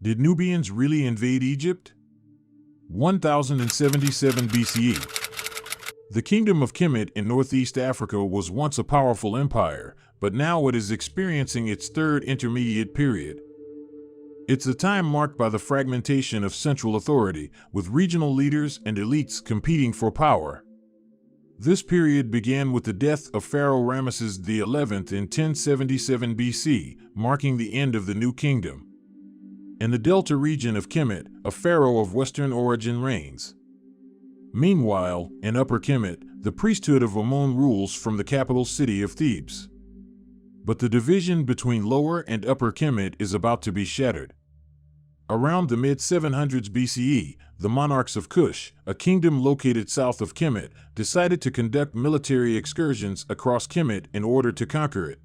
Did Nubians really invade Egypt? 1077 BCE. The Kingdom of Kemet in northeast Africa was once a powerful empire, but now it is experiencing its third intermediate period. It's a time marked by the fragmentation of central authority, with regional leaders and elites competing for power. This period began with the death of Pharaoh Ramesses XI in 1077 BC, marking the end of the New Kingdom. In the delta region of Kemet, a pharaoh of Western origin reigns. Meanwhile, in Upper Kemet, the priesthood of Amun rules from the capital city of Thebes. But the division between Lower and Upper Kemet is about to be shattered. Around the mid-700s BCE, the monarchs of Kush, a kingdom located south of Kemet, decided to conduct military excursions across Kemet in order to conquer it.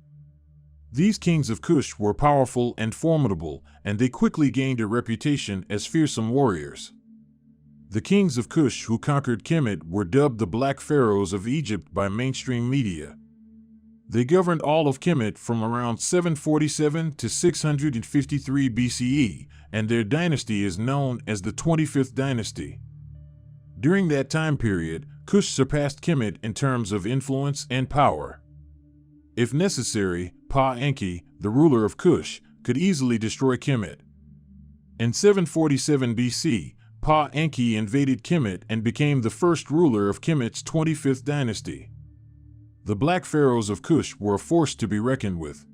These kings of Kush were powerful and formidable, and they quickly gained a reputation as fearsome warriors. The kings of Kush who conquered Kemet were dubbed the Black Pharaohs of Egypt by mainstream media. They governed all of Kemet from around 747 to 653 BCE, and their dynasty is known as the 25th Dynasty. During that time period, Kush surpassed Kemet in terms of influence and power. If necessary, Pa-Enki, the ruler of Kush, could easily destroy Kemet. In 747 BC, Pa-Enki invaded Kemet and became the first ruler of Kemet's 25th dynasty. The Black Pharaohs of Kush were a force to be reckoned with.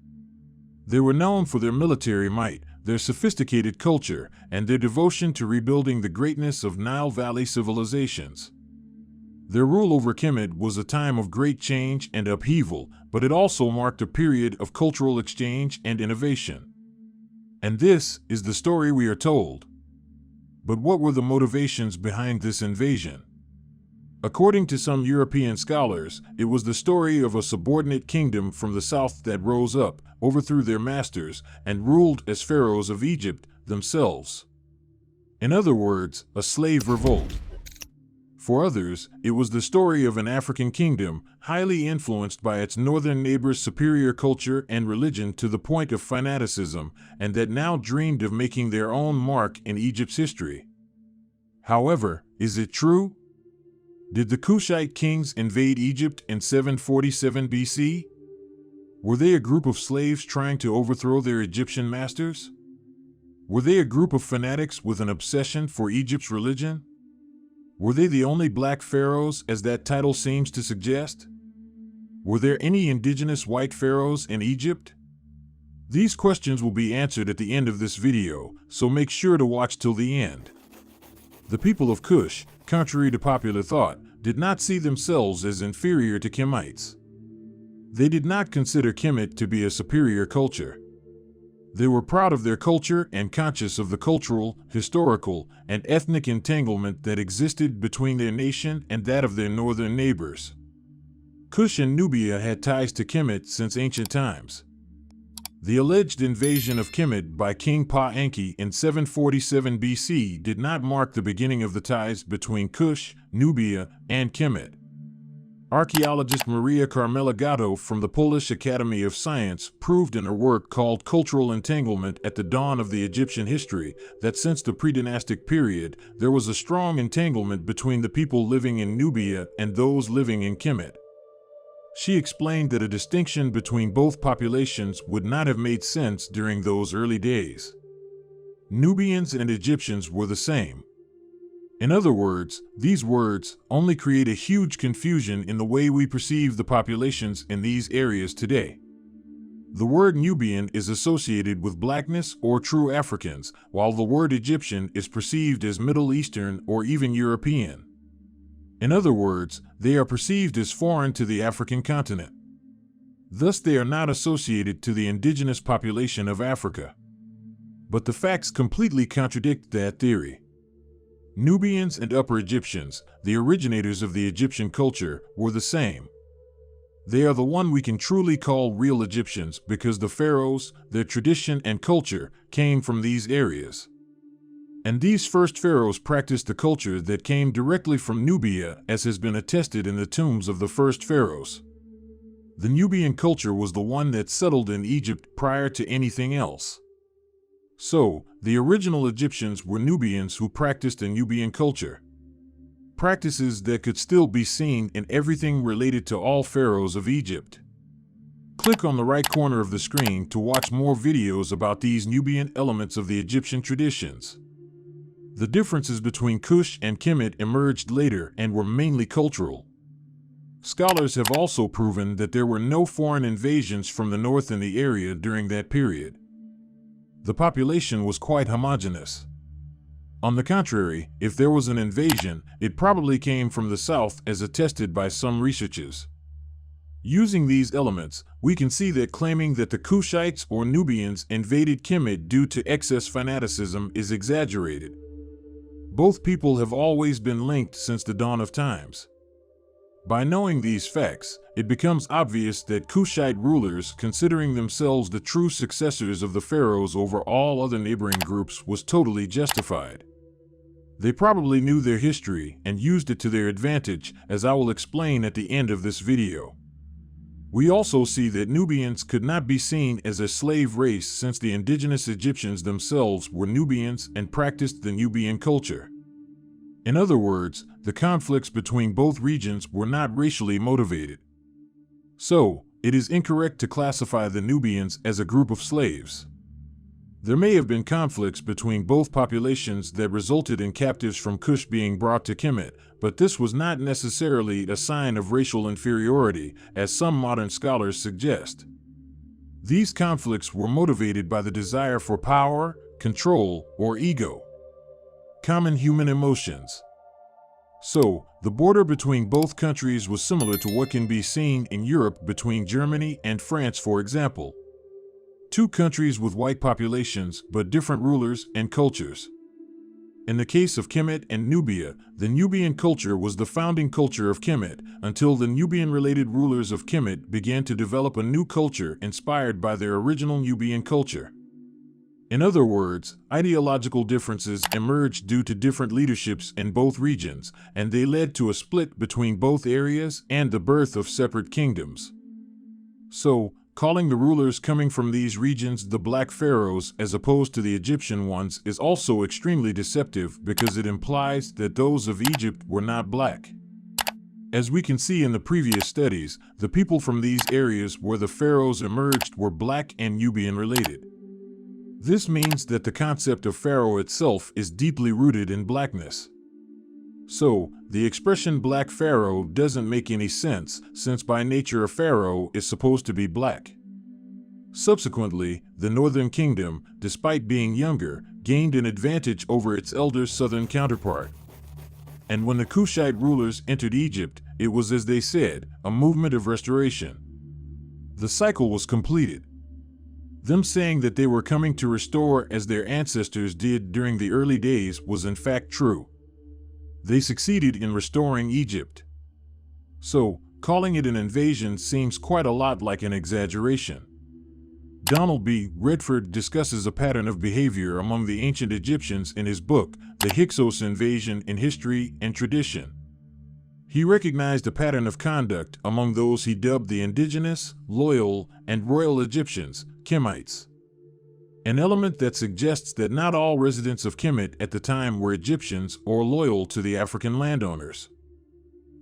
They were known for their military might, their sophisticated culture, and their devotion to rebuilding the greatness of Nile Valley civilizations. Their rule over Kemet was a time of great change and upheaval, but it also marked a period of cultural exchange and innovation. And this is the story we are told. But what were the motivations behind this invasion? According to some European scholars, it was the story of a subordinate kingdom from the south that rose up, overthrew their masters, and ruled as pharaohs of Egypt themselves. In other words, a slave revolt. For others, it was the story of an African kingdom, highly influenced by its northern neighbors' superior culture and religion to the point of fanaticism, and that now dreamed of making their own mark in Egypt's history. However, is it true? Did the Kushite kings invade Egypt in 747 BC? Were they a group of slaves trying to overthrow their Egyptian masters? Were they a group of fanatics with an obsession for Egypt's religion? Were they the only black pharaohs, as that title seems to suggest? Were there any indigenous white pharaohs in Egypt? These questions will be answered at the end of this video, so make sure to watch till the end. The people of Kush, contrary to popular thought, did not see themselves as inferior to Kemites. They did not consider Kemet to be a superior culture. They were proud of their culture and conscious of the cultural, historical, and ethnic entanglement that existed between their nation and that of their northern neighbors. Kush and Nubia had ties to Kemet since ancient times. The alleged invasion of Kemet by King Pa-Enki in 747 BC did not mark the beginning of the ties between Kush, Nubia, and Kemet. Archaeologist Maria Carmela Gatto from the Polish Academy of Science proved in her work called Cultural Entanglement at the Dawn of the Egyptian History that since the pre-dynastic period, there was a strong entanglement between the people living in Nubia and those living in Kemet. She explained that a distinction between both populations would not have made sense during those early days. Nubians and Egyptians were the same. In other words, these words only create a huge confusion in the way we perceive the populations in these areas today. The word Nubian is associated with blackness or true Africans, while the word Egyptian is perceived as Middle Eastern or even European. In other words, they are perceived as foreign to the African continent. Thus, they are not associated to the indigenous population of Africa. But the facts completely contradict that theory. Nubians and Upper Egyptians, the originators of the Egyptian culture, were the same. They are the one we can truly call real Egyptians because the pharaohs, their tradition and culture, came from these areas. And these first pharaohs practiced the culture that came directly from Nubia, as has been attested in the tombs of the first pharaohs. The Nubian culture was the one that settled in Egypt prior to anything else. So, The original Egyptians were Nubians who practiced a Nubian culture. Practices that could still be seen in everything related to all pharaohs of Egypt. Click on the right corner of the screen to watch more videos about these Nubian elements of the Egyptian traditions. The differences between Kush and Kemet emerged later and were mainly cultural. Scholars have also proven that there were no foreign invasions from the north in the area during that period. The population was quite homogeneous. On the contrary, if there was an invasion, it probably came from the south as attested by some researchers. Using these elements, we can see that claiming that the Kushites or Nubians invaded Kemet due to excess fanaticism is exaggerated. Both people have always been linked since the dawn of times. By knowing these facts, it becomes obvious that Kushite rulers, considering themselves the true successors of the pharaohs over all other neighboring groups, was totally justified. They probably knew their history and used it to their advantage, as I will explain at the end of this video. We also see that Nubians could not be seen as a slave race since the indigenous Egyptians themselves were Nubians and practiced the Nubian culture. In other words, the conflicts between both regions were not racially motivated. So, it is incorrect to classify the Nubians as a group of slaves. There may have been conflicts between both populations that resulted in captives from Kush being brought to Kemet, but this was not necessarily a sign of racial inferiority, as some modern scholars suggest. These conflicts were motivated by the desire for power, control, or ego. Common human emotions. So, the border between both countries was similar to what can be seen in Europe between Germany and France, for example. Two countries with white populations, but different rulers and cultures. In the case of Kemet and Nubia, the Nubian culture was the founding culture of Kemet, until the Nubian-related rulers of Kemet began to develop a new culture inspired by their original Nubian culture. In other words, ideological differences emerged due to different leaderships in both regions, and they led to a split between both areas and the birth of separate kingdoms. So, calling the rulers coming from these regions the Black Pharaohs as opposed to the Egyptian ones is also extremely deceptive because it implies that those of Egypt were not black. As we can see in the previous studies, the people from these areas where the pharaohs emerged were black and Nubian related. This means that the concept of pharaoh itself is deeply rooted in blackness. So, the expression Black Pharaoh doesn't make any sense, since by nature a pharaoh is supposed to be black. Subsequently, the Northern Kingdom, despite being younger, gained an advantage over its elder southern counterpart. And when the Kushite rulers entered Egypt, it was, as they said, a movement of restoration. The cycle was completed. Them saying that they were coming to restore as their ancestors did during the early days was in fact true. They succeeded in restoring Egypt. So, calling it an invasion seems quite a lot like an exaggeration. Donald B. Redford discusses a pattern of behavior among the ancient Egyptians in his book, The Hyksos Invasion in History and Tradition. He recognized a pattern of conduct among those he dubbed the indigenous, loyal, and royal Egyptians, Kemites. An element that suggests that not all residents of Kemet at the time were Egyptians or loyal to the African landowners.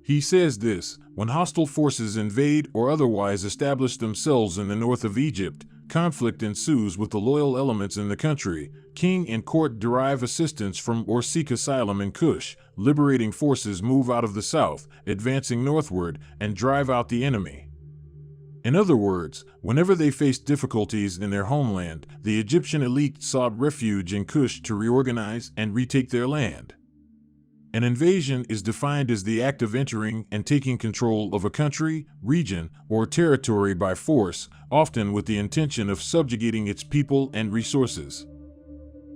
He says this: when hostile forces invade or otherwise establish themselves in the north of Egypt, conflict ensues with the loyal elements in the country. King and court derive assistance from or seek asylum in Kush. Liberating forces move out of the south, advancing northward, and drive out the enemy. In other words, whenever they faced difficulties in their homeland, the Egyptian elite sought refuge in Kush to reorganize and retake their land. An invasion is defined as the act of entering and taking control of a country, region, or territory by force, often with the intention of subjugating its people and resources.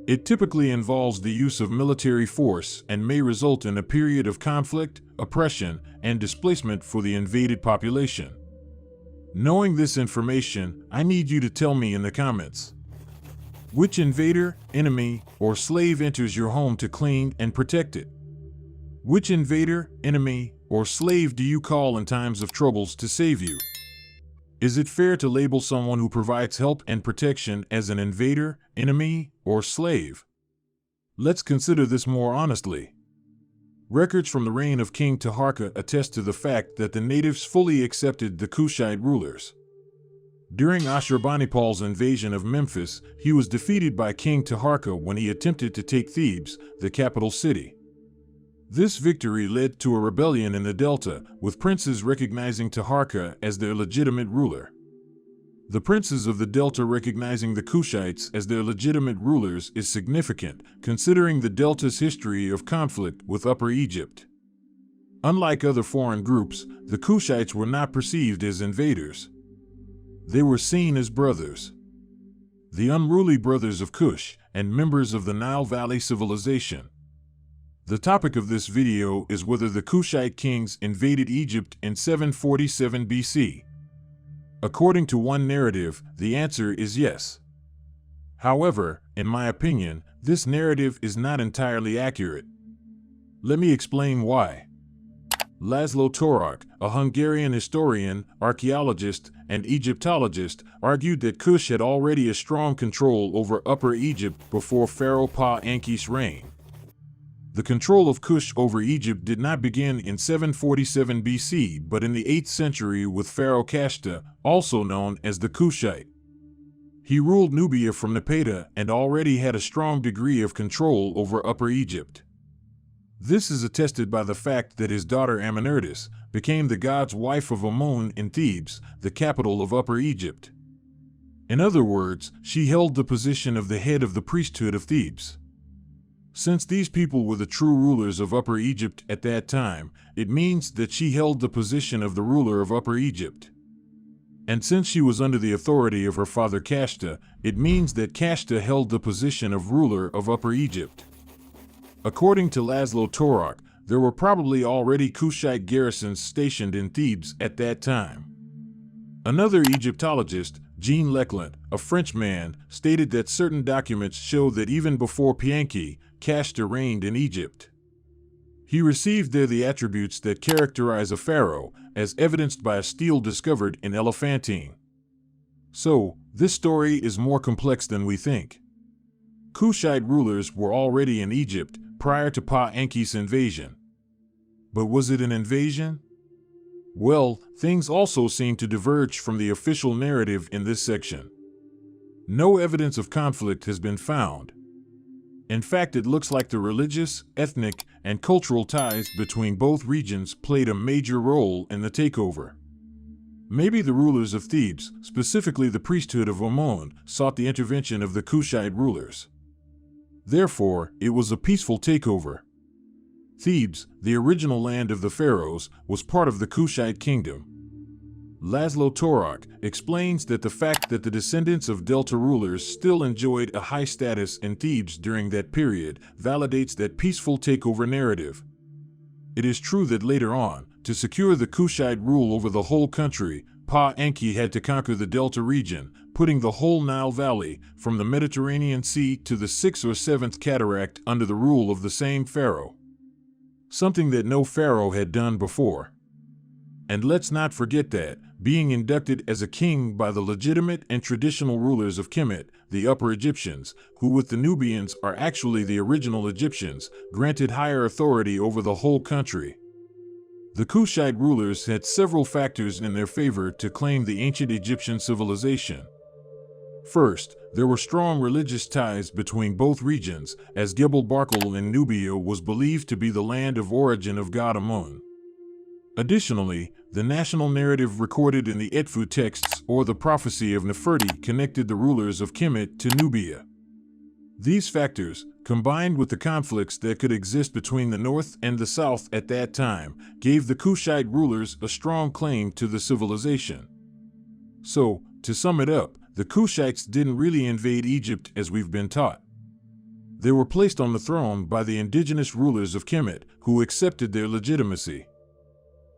It typically involves the use of military force and may result in a period of conflict, oppression, and displacement for the invaded population. Knowing this information, I need you to tell me in the comments. Which invader, enemy, or slave enters your home to clean and protect it? Which invader, enemy, or slave do you call in times of troubles to save you? Is it fair to label someone who provides help and protection as an invader, enemy, or slave? Let's consider this more honestly. Records from the reign of King Taharqa attest to the fact that the natives fully accepted the Kushite rulers. During Ashurbanipal's invasion of Memphis, he was defeated by King Taharqa when he attempted to take Thebes, the capital city. This victory led to a rebellion in the Delta, with princes recognizing Taharqa as their legitimate ruler. The princes of the Delta recognizing the Kushites as their legitimate rulers is significant, considering the Delta's history of conflict with Upper Egypt. Unlike other foreign groups, the Kushites were not perceived as invaders. They were seen as brothers. The unruly brothers of Kush, and members of the Nile Valley civilization. The topic of this video is whether the Kushite kings invaded Egypt in 747 BC. According to one narrative, the answer is yes. However, in my opinion, this narrative is not entirely accurate. Let me explain why. Laszlo Torok, a Hungarian historian, archaeologist, and Egyptologist, argued that Kush had already a strong control over Upper Egypt before Pharaoh Pa-Enki's reign. The control of Kush over Egypt did not begin in 747 BC, but in the 8th century with Pharaoh Kashta, also known as the Kushite. He ruled Nubia from Napata and already had a strong degree of control over Upper Egypt. This is attested by the fact that his daughter Amenertis became the god's wife of Amun in Thebes, the capital of Upper Egypt. In other words, she held the position of the head of the priesthood of Thebes. Since these people were the true rulers of Upper Egypt at that time, it means that she held the position of the ruler of Upper Egypt. And since she was under the authority of her father Kashta, it means that Kashta held the position of ruler of Upper Egypt. According to Laszlo Torok, there were probably already Kushite garrisons stationed in Thebes at that time. Another Egyptologist, Jean Leclerc, a Frenchman, stated that certain documents show that even before Pa-Enki, Kashta reigned in Egypt. He received there the attributes that characterize a pharaoh, as evidenced by a stele discovered in Elephantine. So, this story is more complex than we think. Kushite rulers were already in Egypt prior to Pa-Enki's invasion. But was it an invasion? Well, things also seem to diverge from the official narrative in this section. No evidence of conflict has been found. In fact, it looks like the religious, ethnic, and cultural ties between both regions played a major role in the takeover. Maybe the rulers of Thebes, specifically the priesthood of Amun, sought the intervention of the Kushite rulers. Therefore, it was a peaceful takeover. Thebes, the original land of the pharaohs, was part of the Kushite kingdom. Laszlo Torok explains that the fact that the descendants of Delta rulers still enjoyed a high status in Thebes during that period validates that peaceful takeover narrative. It is true that later on, to secure the Kushite rule over the whole country, Pa-Enki had to conquer the Delta region, putting the whole Nile Valley, from the Mediterranean Sea to the 6th or 7th cataract under the rule of the same pharaoh. Something that no pharaoh had done before. And let's not forget that, being inducted as a king by the legitimate and traditional rulers of Kemet, the Upper Egyptians, who with the Nubians are actually the original Egyptians, granted higher authority over the whole country. The Kushite rulers had several factors in their favor to claim the ancient Egyptian civilization. First, there were strong religious ties between both regions, as Gebel Barkal in Nubia was believed to be the land of origin of god Amun. Additionally, the national narrative recorded in the Edfu texts or the prophecy of Neferti connected the rulers of Kemet to Nubia. These factors, combined with the conflicts that could exist between the north and the south at that time, gave the Kushite rulers a strong claim to the civilization. So, to sum it up, the Kushites didn't really invade Egypt as we've been taught. They were placed on the throne by the indigenous rulers of Kemet, who accepted their legitimacy.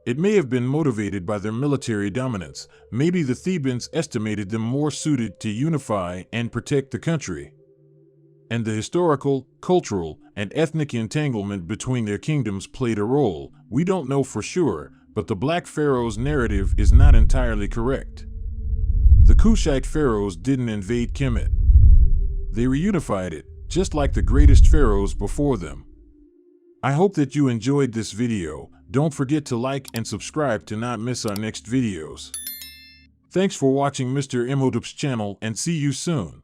It may have been motivated by their military dominance. Maybe the Thebans estimated them more suited to unify and protect the country. And the historical, cultural, and ethnic entanglement between their kingdoms played a role. We don't know for sure, but the Black Pharaoh's narrative is not entirely correct. Kushite pharaohs didn't invade Kemet. They reunified it, just like the greatest pharaohs before them. I hope that you enjoyed this video. Don't forget to like and subscribe to not miss our next videos. Thanks for watching Mr. Imhotep's channel, and see you soon.